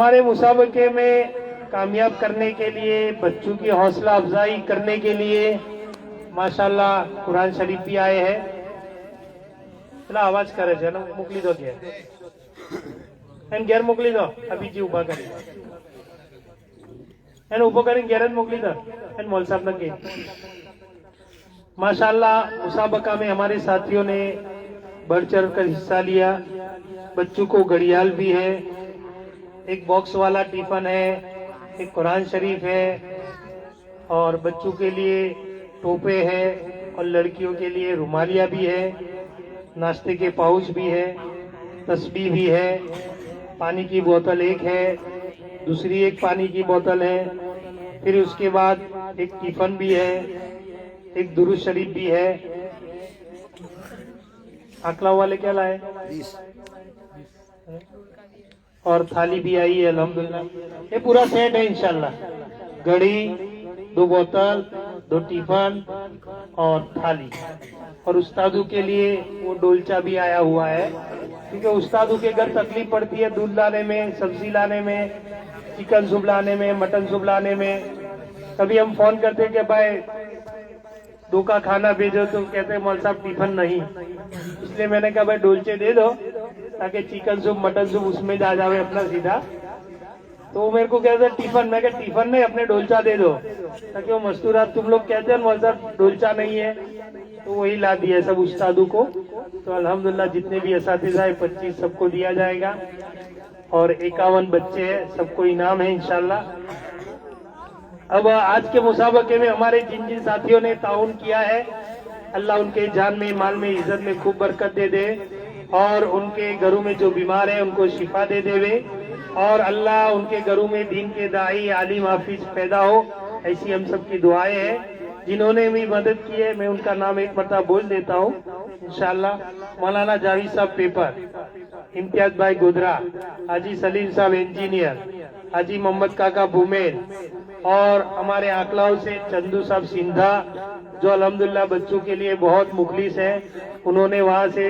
हमारे मुसाबके में कामयाब करने के लिए, बच्चों की हौसला अफजाई करने के लिए माशाल्लाह कुरान शरीफ भी आए हैं। चला आवाज करे છે ને મોકલી દો ઘેર એને ઘેર મોકલી દો અભીજી ઉભા કરી એને ઉભો કરીને ઘેર જ મોકલી દો એને મौल साहब ने के माशाल्लाह मुसाबका में हमारे साथियों ने बढ़ चढ़ कर हिस्सा लिया। बच्चों को घड़ियाल भी है, एक बॉक्स वाला टिफिन है, एक कुरान शरीफ है और बच्चों के लिए टोपे है और लड़कियों के लिए रुमालिया भी है, नाश्ते के पाउच भी है, तस्बीह भी है, पानी की बोतल एक है, दूसरी एक पानी की बोतल है, फिर उसके बाद एक टिफिन भी है, एक दुरूद शरीफ भी है। आकला वाले क्या लाए? और थाली भी आई है अल्हम्दुलिल्लाह। ये पूरा सेट है इंशाल्लाह। घड़ी, 2 बोतल, 2 टिफिन और थाली। और उस्तादों के लिए वो डोलचा भी आया हुआ है, क्योंकि उस्तादों के घर तकलीफ पड़ती है दूध लाने में, सब्जी लाने में, चिकन सूप लाने में, मटन सूप लाने में। कभी हम फोन करते कि भाई 2 का खाना भेजो, तो कहते हैं मौल साहब टिफिन नहीं। इसलिए मैंने कहा भाई डोलचे दे दो ताकि चिकन सूप मटन सूप उसमें जा जावे अपना सीधा। तो वो मेरे को कहते हैं टिफिन, मैं कहा टिफिन नहीं, अपने डोलचा दे दो, ताकि वो मस्तूरात तुम लोग कहते हैं मौल साहब डोलचा नहीं है, तो वही ला दिया सब उस्तादों को। तो अल्हम्दुलिल्लाह जितने भी असातिज़ा है 25 सबको दिया जाएगा और 51 बच्चे हैं, सबको इनाम है इंशाल्लाह। अब आज के मुसाबके में हमारे जिन जिन साथियों ने ताउन किया है, अल्लाह उनके जान में, माल में, इज्जत में खूब बरकत दे दे और उनके घरों में जो बीमार है उनको शिफा दे देवे और अल्लाह उनके घरों में दीन के दाई आलिम हाफिज पैदा हो, ऐसी हम सबकी दुआएं हैं। जिन्होंने भी मदद की है मैं उनका नाम एक मरतबा बोल देता हूँ इंशाल्लाह। मौलाना जावेद साहब पेपर, इम्तियाज भाई गोधरा, हाजी सलीम साहब इंजीनियर, हाजी मोहम्मद काका भूमेर और हमारे आकलाओं से चंदू साहब सिंधा, जो अल्हम्दुलिल्लाह बच्चों के लिए बहुत मुखलिस है। उन्होंने वहाँ से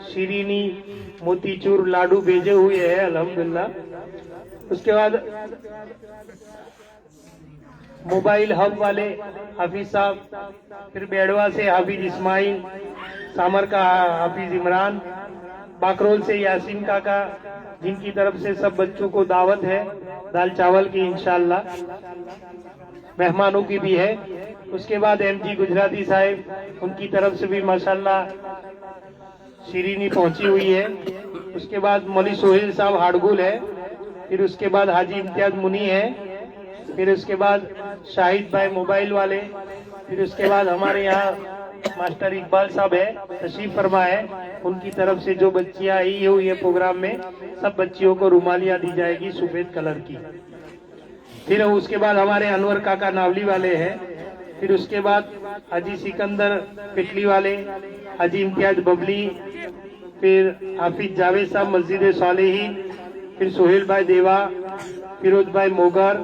शीरीनी, मोतीचूर, लाडू भेजे हुए हैं अल्हम्दुलिल्लाह। उसके बाद मोबाइल हब वाले हाफिज साहब, फिर बेड़वा से हाफिज इस्माइल, सामर का हाफिज इमरान, बाकरोल से यासीन काका, जिनकी तरफ से सब बच्चों को दावत है दाल चावल की इंशाल्लाह, मेहमानों की भी है। उसके बाद एमजी गुजराती साहिब, उनकी तरफ से भी माशाल्लाह शीरीनी पहुंची हुई है। उसके बाद मौली सोहेल साहब हाड़गुल है, फिर उसके बाद हाजी इम्तियाज मुनी है, फिर उसके बाद शाहिद भाई मोबाइल वाले, फिर उसके बाद हमारे यहाँ मास्टर इकबाल साहब है, तशरीफ फरमा है। उनकी तरफ से जो बच्चियां आई हुई है प्रोग्राम में, सब बच्चियों को रुमालियां दी जाएगी सफेद कलर की। फिर उसके बाद हमारे अनवर काका नावली वाले हैं, फिर उसके बाद हाजी सिकंदर पिटली वाले, हाजी इम्तियाज बबली, फिर हाफिज जावेद साहब मस्जिद सालेहीन, फिर सोहेल भाई देवा, फिरोज भाई मोगर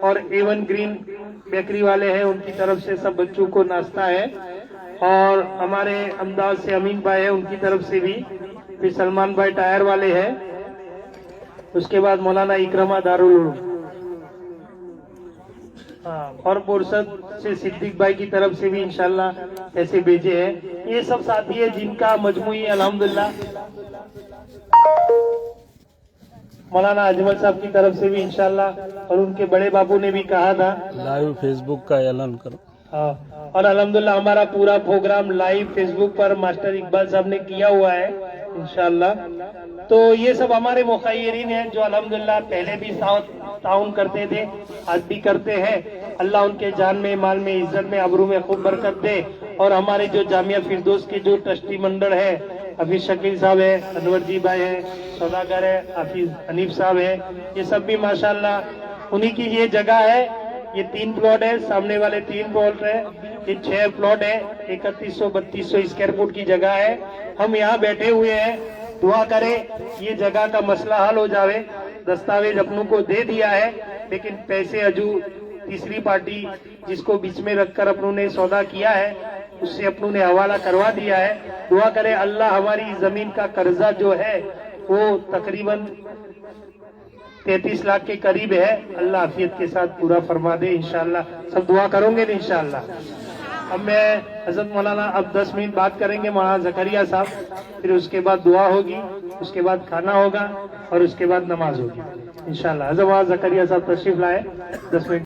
और एवन ग्रीन बेकरी वाले हैं, उनकी तरफ से सब बच्चों को नाश्ता है। और हमारे अहमदाबाद से अमीन भाई है, उनकी तरफ से भी। फिर सलमान भाई टायर वाले हैं। उसके बाद मौलाना इकरमा दारुल उलूम, और बोरसद से सिद्दीक भाई की तरफ से भी इंशाल्लाह ऐसे भेजे हैं। ये सब साथी है जिनका मजमूई अल्हम्दुलिल्लाह। मौलाना अजमल साहब की तरफ से भी इंशाल्लाह, और उनके बड़े बाबू ने भी कहा था लाइव फेसबुक का ऐलान करो। हाँ, और अल्हम्दुलिल्लाह हमारा पूरा प्रोग्राम लाइव फेसबुक पर मास्टर इकबाल साहब ने किया हुआ है इंशाल्लाह। तो ये सब हमारे मुखय्यरीन हैं जो अल्हम्दुलिल्लाह पहले भी ताउन करते थे, आज भी करते हैं। अल्लाह उनके जान में, माल में, इज्जत में, अबरू में खूब बरकत दे। और हमारे जो जामिया फिरदौस के जो ट्रस्टी मंडल है, हाफिज शकील साहब है, अनवर जी भाई है, सौदागर है, हाफिज हनीफ साहब है, ये सब भी माशाल्लाह उन्हीं की ये जगह है। ये 3 प्लॉट है, सामने वाले 3 प्लॉट है, ये 6 प्लॉट है, 3100-3200 स्क्वायर फुट की जगह है। हम यहाँ बैठे हुए हैं, दुआ करें ये जगह का मसला हल हो जावे। दस्तावेज अपनों को दे दिया है, लेकिन पैसे अजू तीसरी पार्टी जिसको बीच में रखकर अपनों ने सौदा किया है, उससे अपनों ने हवाला करवा दिया है। दुआ करें अल्लाह हमारी जमीन का कर्जा जो है वो तकरीबन 33 लाख के करीब है। अल्लाह आफियत के साथ पूरा फरमा दे इंशाअल्लाह। सब दुआ करोगे ना इंशाअल्लाह। अब मैं हजरत मौलाना अब 10 मिनट बात करेंगे मौलाना जकरिया साहब, फिर उसके बाद दुआ होगी, उसके बाद खाना होगा और उसके बाद नमाज होगी इंशाअल्लाह। हजरत मौलाना जकरिया साहब तशरीफ लाए 10 मिनट।